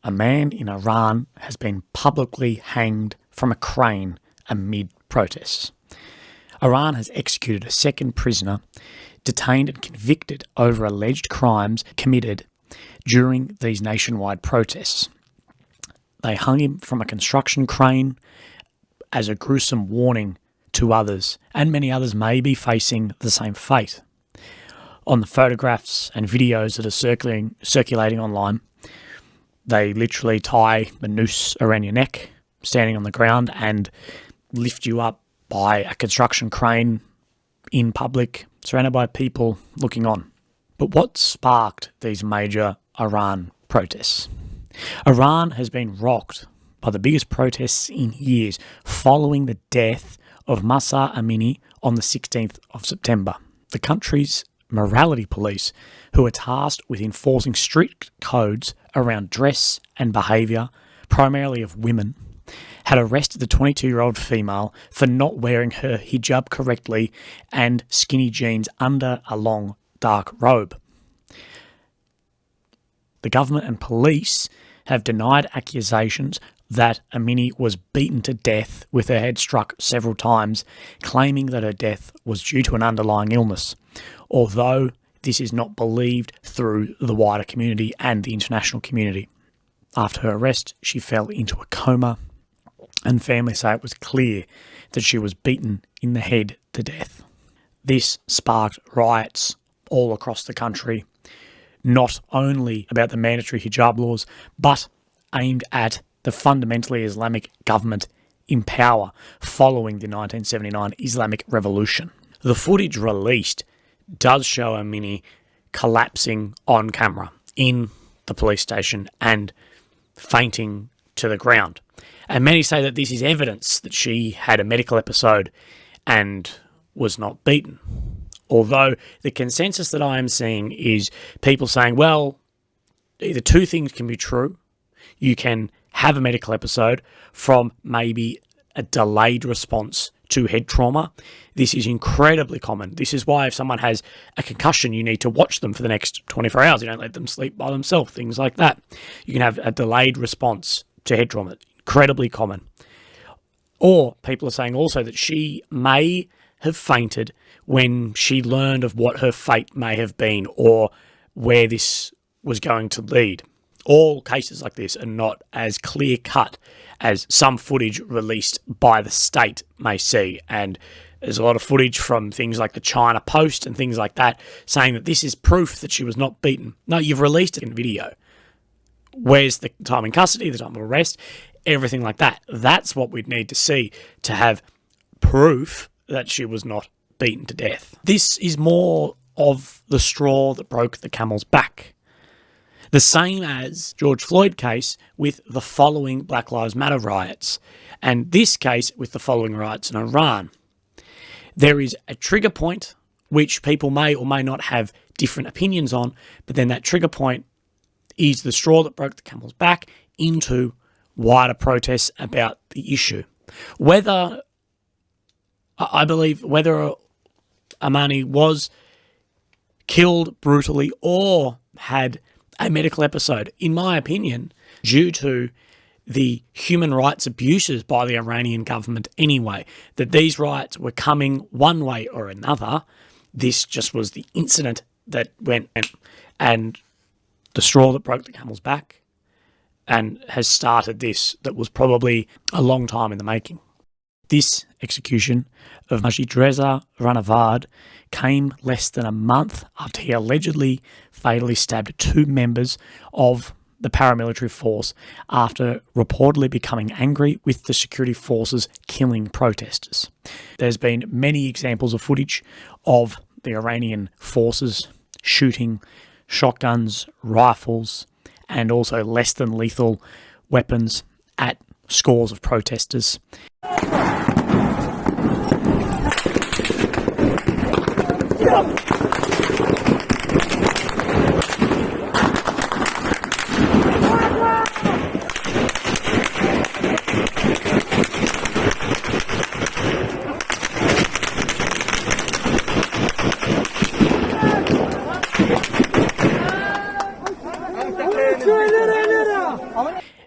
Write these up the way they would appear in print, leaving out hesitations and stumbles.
a man in Iran has been publicly hanged from a crane amid protests. Iran has executed a second prisoner detained and convicted over alleged crimes committed during these nationwide protests. They hung him from a construction crane as a gruesome warning to others, and many others may be facing the same fate. On the photographs and videos that are circulating online, they literally tie a noose around your neck, standing on the ground, and lift you up by a construction crane in public, surrounded by people looking on. But what sparked these major Iran protests? Iran has been rocked by the biggest protests in years following the death of Mahsa Amini on the 16th of September. The country's morality police, who are tasked with enforcing strict codes around dress and behaviour, primarily of women, had arrested the 22-year-old female for not wearing her hijab correctly and skinny jeans under a long, dark robe. The government and police have denied accusations that Amini was beaten to death with her head struck several times, claiming that her death was due to an underlying illness, although this is not believed through the wider community and the international community. After her arrest, she fell into a coma, and family say it was clear that she was beaten in the head to death. This sparked riots all across the country, not only about the mandatory hijab laws, but aimed at the fundamentally Islamic government in power following the 1979 Islamic Revolution. The footage released does show Amini collapsing on camera in the police station and fainting to the ground. And many say that this is evidence that she had a medical episode and was not beaten. Although the consensus that I am seeing is people saying, well, either two things can be true. You can have a medical episode from maybe a delayed response to head trauma. This is incredibly common. This is why if someone has a concussion, you need to watch them for the next 24 hours. You don't let them sleep by themselves, things like that. You can have a delayed response to head trauma. Incredibly common. Or people are saying also that she may have fainted when she learned of what her fate may have been or where this was going to lead. All cases like this are not as clear-cut as some footage released by the state may see. And there's a lot of footage from things like the China Post and things like that saying that this is proof that she was not beaten. No, you've released it in video. Where's the time in custody, the time of arrest, everything like that? That's what we'd need to see to have proof that she was not beaten to death. This is more of the straw that broke the camel's back. The same as George Floyd case with the following Black Lives Matter riots, and this case with the following riots in Iran. There is a trigger point which people may or may not have different opinions on, but then that trigger point is the straw that broke the camel's back into wider protests about the issue. Whether Amini was killed brutally or had a medical episode, in my opinion, due to the human rights abuses by the Iranian government anyway, that these riots were coming one way or another. This just was the incident that went and the straw that broke the camel's back and has started this that was probably a long time in the making. This execution of Majid Reza Rahnavard came less than a month after he allegedly fatally stabbed two members of the paramilitary force after reportedly becoming angry with the security forces killing protesters. There's been many examples of footage of the Iranian forces shooting shotguns, rifles, and also less than lethal weapons at scores of protesters.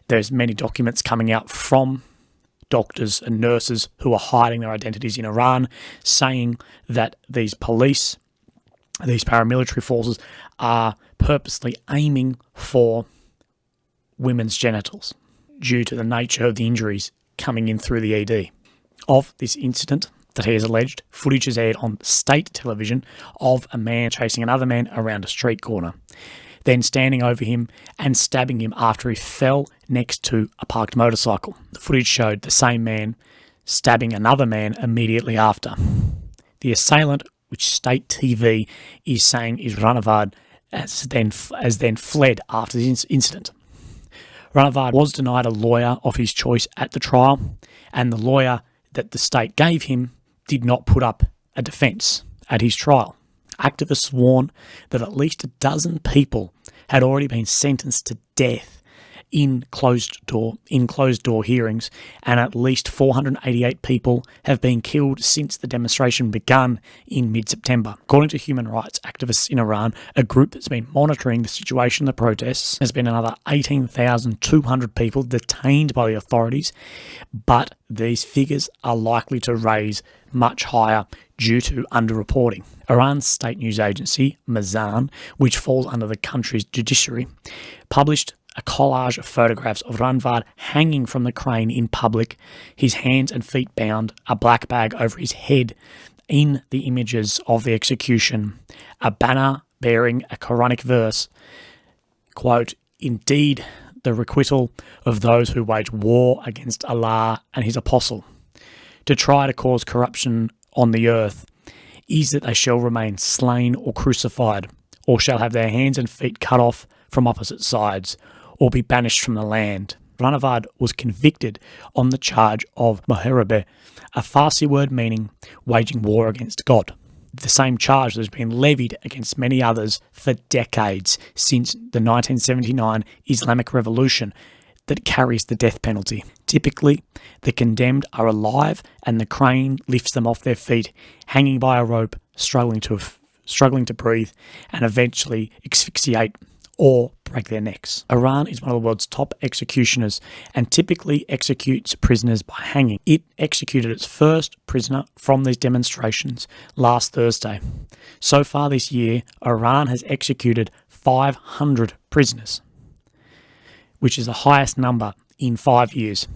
There's many documents coming out from doctors and nurses who are hiding their identities in Iran, saying that these police, these paramilitary forces, are purposely aiming for women's genitals due to the nature of the injuries coming in through the ED. Of this incident that he has alleged, footage is aired on state television of a man chasing another man around a street corner, then standing over him and stabbing him after he fell next to a parked motorcycle. The footage showed the same man stabbing another man immediately after. The assailant, which state TV is saying is Rahnavard, has then fled after the incident. Rahnavard was denied a lawyer of his choice at the trial, and the lawyer that the state gave him did not put up a defence at his trial. Activists warn that at least a dozen people had already been sentenced to death in closed door hearings, and at least 488 people have been killed since the demonstration began in mid-September. According to human rights activists in Iran, a group that's been monitoring the situation of the protests, has been another 18,200 people detained by the authorities, but these figures are likely to rise much higher due to underreporting. Iran's state news agency, Mazan, which falls under the country's judiciary, published a collage of photographs of Rahnavard hanging from the crane in public, his hands and feet bound, a black bag over his head. In the images of the execution, a banner bearing a Quranic verse, quote, "Indeed, the requital of those who wage war against Allah and his apostle, to try to cause corruption on the earth, is that they shall remain slain or crucified, or shall have their hands and feet cut off from opposite sides, or be banished from the land." Rahnavard was convicted on the charge of Muharebe, a Farsi word meaning waging war against God. The same charge that has been levied against many others for decades since the 1979 Islamic Revolution that carries the death penalty. Typically, the condemned are alive and the crane lifts them off their feet, hanging by a rope, struggling to breathe, and eventually asphyxiate or break their necks. Iran is one of the world's top executioners and typically executes prisoners by hanging. It executed its first prisoner from these demonstrations last Thursday. So far this year, Iran has executed 500 prisoners, which is the highest number in 5 years,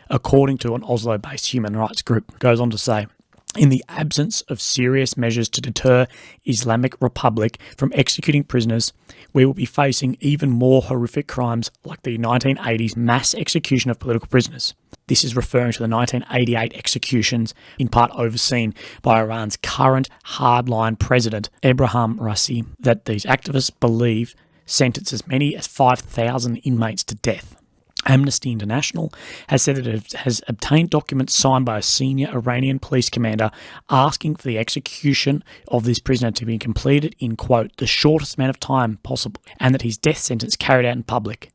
according to an Oslo-based human rights group. It goes on to say, in the absence of serious measures to deter Islamic Republic from executing prisoners, we will be facing even more horrific crimes like the 1980s mass execution of political prisoners. This is referring to the 1988 executions, in part overseen by Iran's current hardline president, Ebrahim Raisi, that these activists believe sentenced as many as 5,000 inmates to death. Amnesty International has said that it has obtained documents signed by a senior Iranian police commander asking for the execution of this prisoner to be completed in, quote, the shortest amount of time possible, and that his death sentence carried out in public,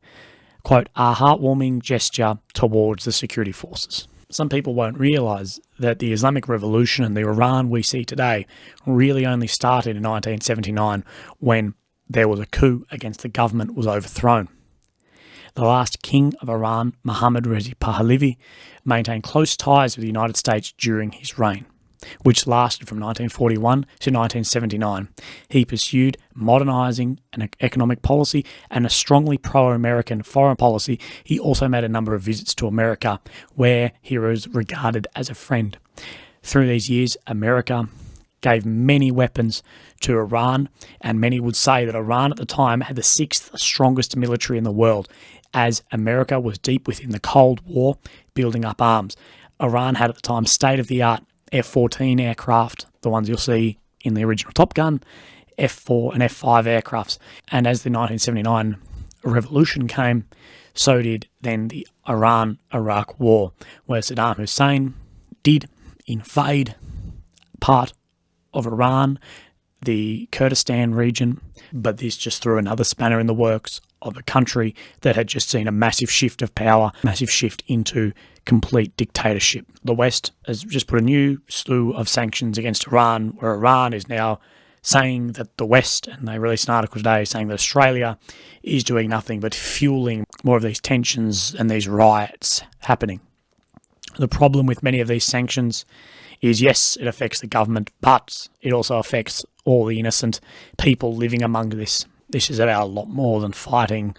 quote, a heartwarming gesture towards the security forces. Some people won't realise that the Islamic Revolution and the Iran we see today really only started in 1979 when there was a coup against the government was overthrown. The last king of Iran, Mohammad Reza Pahlavi, maintained close ties with the United States during his reign, which lasted from 1941 to 1979. He pursued modernising an economic policy and a strongly pro-American foreign policy. He also made a number of visits to America, where he was regarded as a friend. Through these years, America gave many weapons to Iran, and many would say that Iran at the time had the sixth strongest military in the world, as America was deep within the Cold War, building up arms. Iran had at the time state-of-the-art F-14 aircraft, the ones you'll see in the original Top Gun, F-4 and F-5 aircrafts. And as the 1979 revolution came, so did then the Iran-Iraq War, where Saddam Hussein did invade part of Iran, the Kurdistan region, but this just threw another spanner in the works of a country that had just seen a massive shift of power, massive shift into complete dictatorship. The West has just put a new slew of sanctions against Iran, where Iran is now saying that the West, and they released an article today saying that Australia is doing nothing but fueling more of these tensions and these riots happening. The problem with many of these sanctions is, yes, it affects the government, but it also affects all the innocent people living among this. This is about a lot more than fighting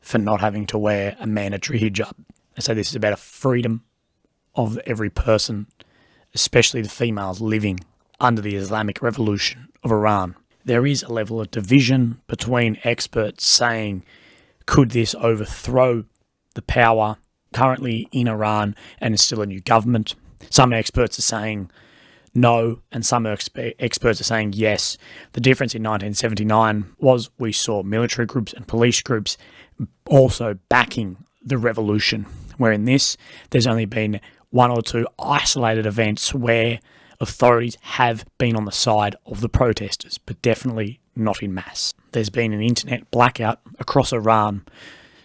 for not having to wear a mandatory hijab. So this is about a freedom of every person, especially the females living under the Islamic Revolution of Iran. There is a level of division between experts saying, could this overthrow the power currently in Iran and is still a new government? Some experts are saying no, and some experts are saying yes. The difference in 1979 was we saw military groups and police groups also backing the revolution, where in this, there's only been one or two isolated events where authorities have been on the side of the protesters, but definitely not in mass. There's been an internet blackout across Iran,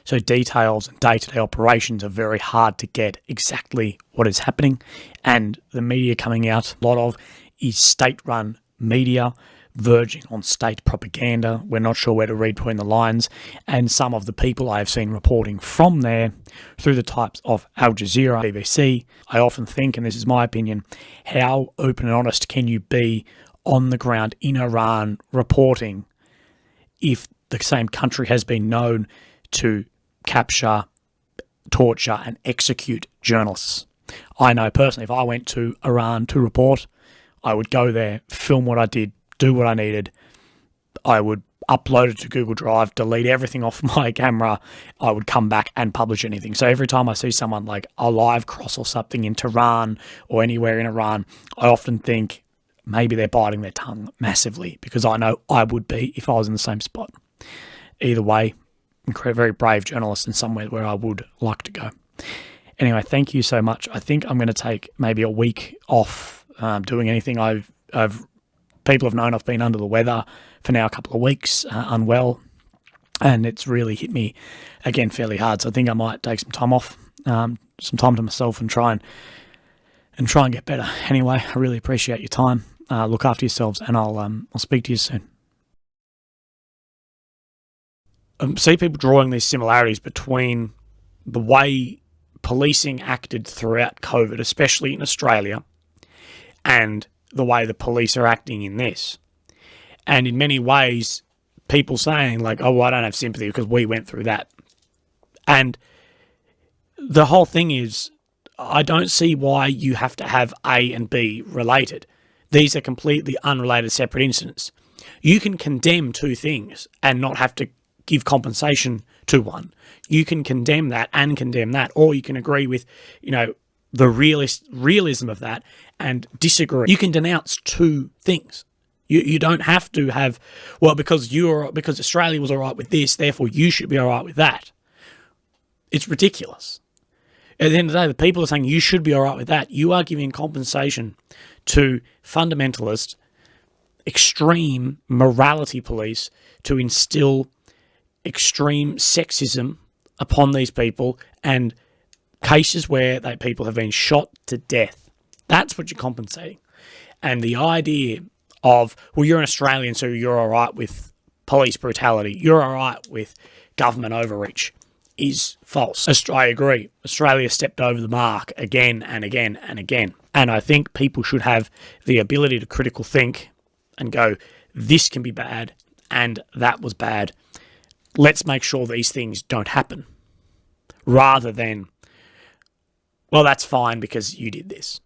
so details and day-to-day operations are very hard to get exactly what is happening, and the media coming out, a lot of is state-run media, verging on state propaganda. We're not sure where to read between the lines, and some of the people I have seen reporting from there through the types of Al Jazeera, BBC, I often think, and this is my opinion, how open and honest can you be on the ground in Iran reporting if the same country has been known to capture, torture and execute journalists? I know personally, if I went to Iran to report, I would go there, film what I did, do what I needed. I would upload it to Google Drive, delete everything off my camera. I would come back and publish anything. So every time I see someone like a live cross or something in Tehran or anywhere in Iran, I often think maybe they're biting their tongue massively, because I know I would be if I was in the same spot. Either way, very brave journalist in somewhere where I would like to go. Anyway, thank you so much. I think I'm going to take maybe a week off doing anything. People have known I've been under the weather for now a couple of weeks, unwell, and it's really hit me again fairly hard. So I think I might take some time off, some time to myself, and try and get better. Anyway, I really appreciate your time. Look after yourselves, and I'll speak to you soon. See people drawing these similarities between the way policing acted throughout COVID, especially in Australia, and the way the police are acting in this. And in many ways, people saying like, oh, well, I don't have sympathy because we went through that. And the whole thing is, I don't see why you have to have A and B related. These are completely unrelated, separate incidents. You can condemn two things and not have to give compensation to one. You can condemn that and condemn that, or you can agree with, the realism of that and disagree. You can denounce two things. You don't have to have, well, because Australia was all right with this, therefore you should be all right with that. It's ridiculous. At the end of the day, the people are saying you should be all right with that. You are giving compensation to fundamentalist, extreme morality police to instill extreme sexism upon these people, and cases where people have been shot to death. That's what you're compensating. And the idea of, well, you're an Australian, so you're all right with police brutality, you're all right with government overreach, is false. I agree. Australia stepped over the mark again and again and again. And I think people should have the ability to critical think and go, this can be bad and that was bad. Let's make sure these things don't happen. Rather than, well, that's fine because you did this.